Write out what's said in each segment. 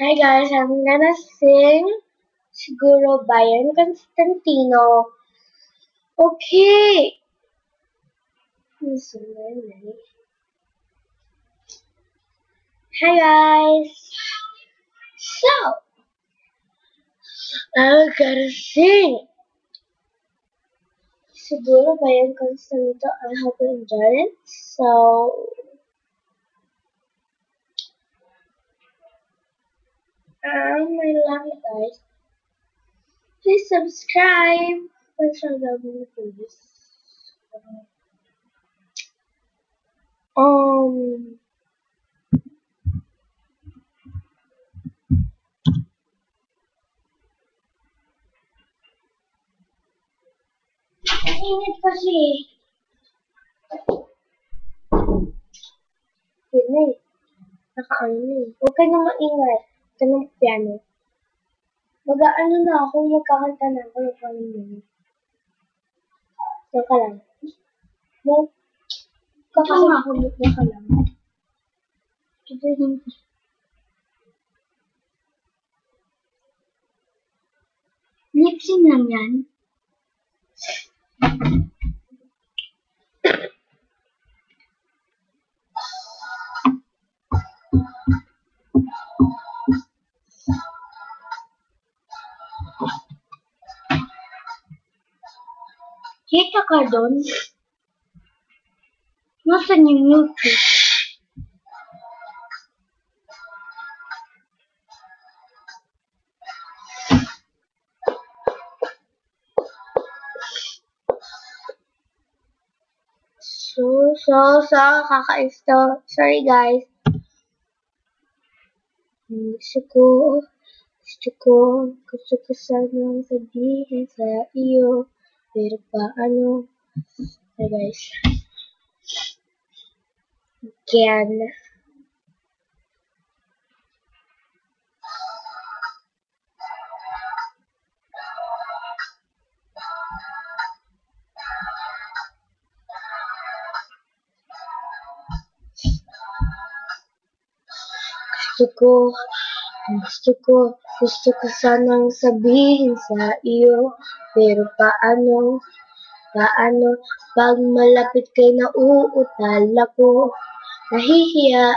Hi guys, I'm gonna sing Siguro Bayan Constantino. Okay. Hi guys. So, I'm gonna sing Siguro Bayan Constantino. I hope you enjoy it. So, I love you guys. Please subscribe. What's your double please? Um, init kasi. Yun eh. Nakaano eh. Huwag ka na maingay. Huwag ka na piano. Mag-aano na ako, magkakanta na ako ng paano mo. Diyan ka lang. Kakakamit na ka lang. Lip-sync lang yan. Kita ka doon? Nasaan yung YouTube? So, kakaisto. Sorry guys. Gusto ko sanang sabihin sa iyo. Pero paano? Hey guys. Again. Gusto ko sanang sabihin sa iyo, pero paano, pag malapit kay nauutal ako, nahihiya,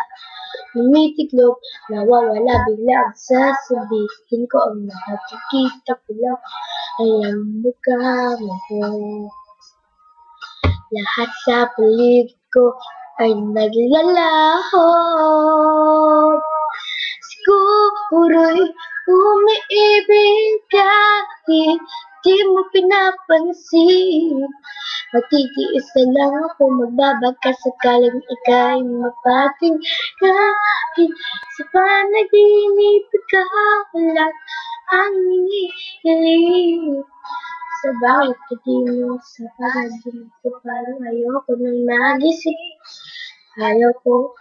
lumitiklop, nawawala bigla ang sasabihin ko ang nakikita ko lang, alam mo ka mo. Lahat sa paligid ko ay naglalaho. Siguro'y umiibig kahit di mo pinapansin. Matitiis na lang ako, magbabaka sakaling ika'y mapating kahit sa panaginip ikaw lang ang hinihiling. Sa bawat kiting mo sa panaginip ko, parang ayoko nang nagising. Ayoko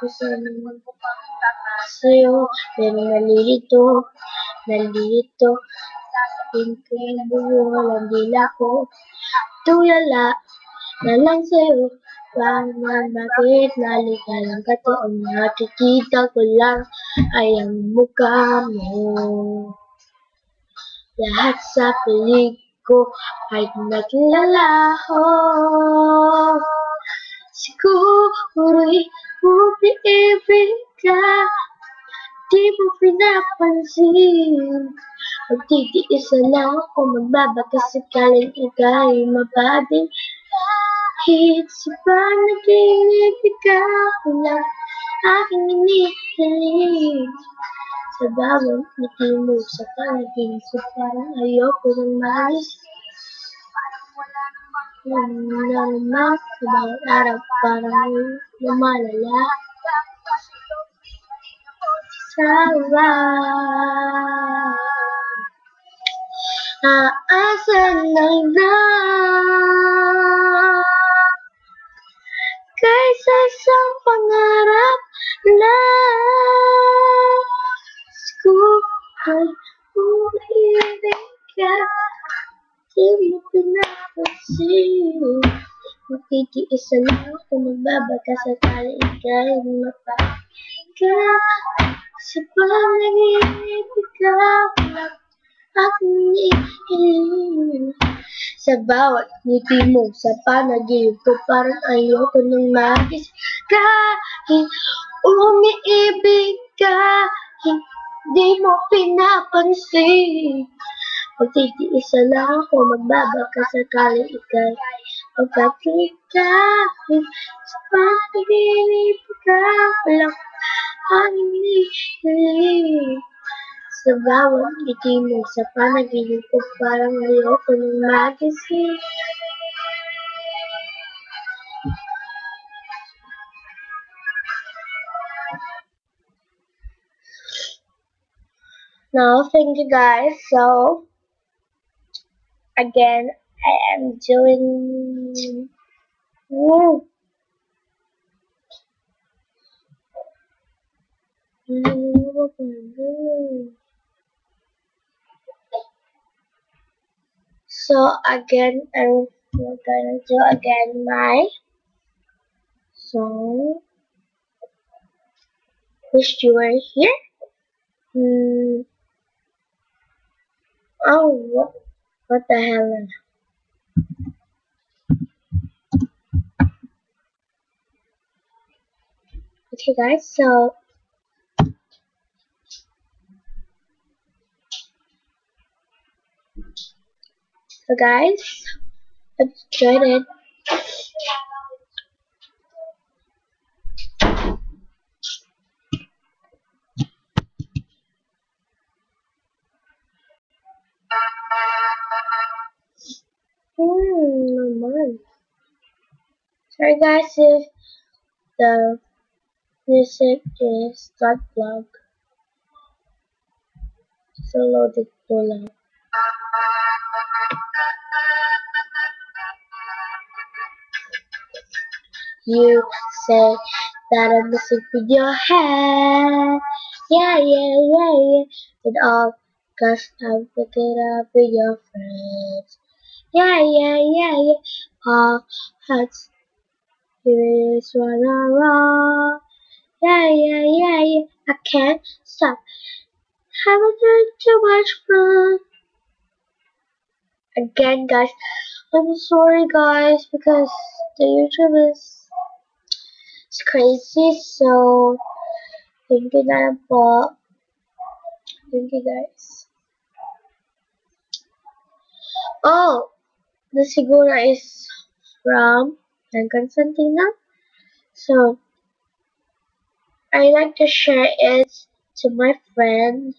sana magpapakita sa'yo, pero nalilito, pinagbubuhol ang dila ko, tulala na lang sa'yo, paano bakit naligalang ka to, ang nakikita ko lang ay ang mukha mo. Lahat sa paligid ko ay naglalaho. Siguro'y umiibig ka, di mo pinapansin. Magtitiis na lang ako, magbabaka sakaling ika'y mapating kahit sa panaginip ikaw lang aking inihiling. Sa bawat ngiti mo sa panaginip ko, parang ayoko nang maalis. Wala naman sa bawat araw, parang lumalala. Sawa, aasan lang kaysa isang pangarap lang. Siguro'y umiibig ka, di mo pinapansin. Magtitiis na lang ako, magbabaka sakaling ika'y mapating ka sa panaginip ikaw lang aking hinihiling. Sa bawat ngiti mo sa panaginip ko, parang ayoko nang magising. Kahit umiibig ka, hindi mo pinapansin. Magtitiisa lang ako, magbabaka sakaling ika'y magkakikain. Sa panaginip ka lang aking hinihiling. Sa bawat ngiti mo sa panaginip ko, parang ayoko nang magising. Now, thank you guys. So, again, I am doing. Woo. So again, I'm gonna do again my song. Wish you were here. Oh, what the hell? Okay, guys. So guys, let's try it. Naman. Sorry guys if the music is not loud. So loaded po lang. You say that I'm missing with your head. Yeah, yeah, yeah, yeah. And all cause I'm picking up with your friends. Yeah, yeah, yeah, yeah. All hearts, you just wanna roll. Yeah, yeah, yeah, yeah. I can't stop. Haven't had too much fun. Again, guys, I'm sorry, guys, because the YouTube is crazy. So, thank you na lang po. Thank you, guys. Oh, the Sigura is from Constantina. So, I like to share it to my friend.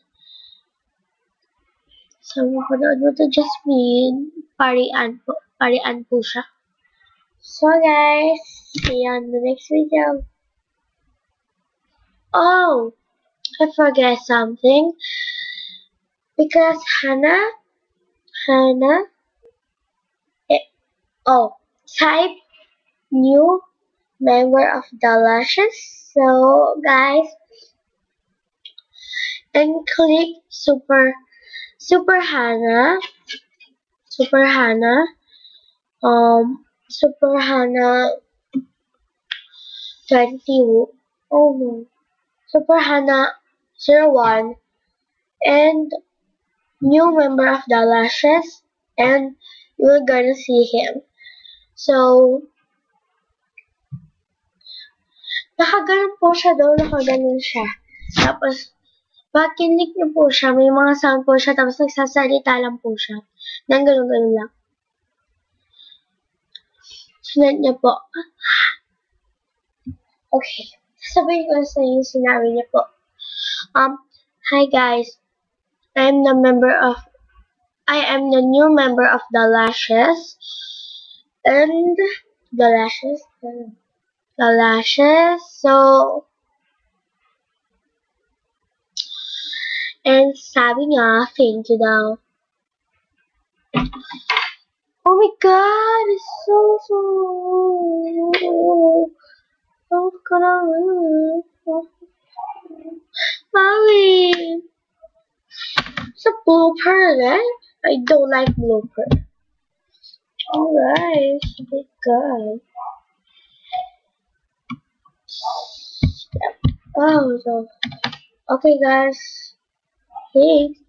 So, mapanood mo to Jasmine. Parian po siya. So, guys, see you on the next video. Oh, I forget something. Because Hannah, type new member of the Lashes. So, guys, and click Super Hannah, Super Hannah 20, oh no, Super Hannah 01, and new member of the Lashes, and you're gonna see him. So, nakaganon po siya daw, nakaganon siya. Tapos, pag kinlik niyo po siya, may mga sound po siya, tapos nagsasalita lang po siya. Nang ganun-ganun lang. Sunod niya po. Okay. Sasabihin ko sa inyo sinabi niya po. Hi guys. I am the new member of the Lashes. And the Lashes. So, and sabi niya, thank you daw. Oh my god, it's so oh god, Mommy, it's a blooper, right? I don't like blooper. Alright, big guy. Wow, so, okay guys. Hey.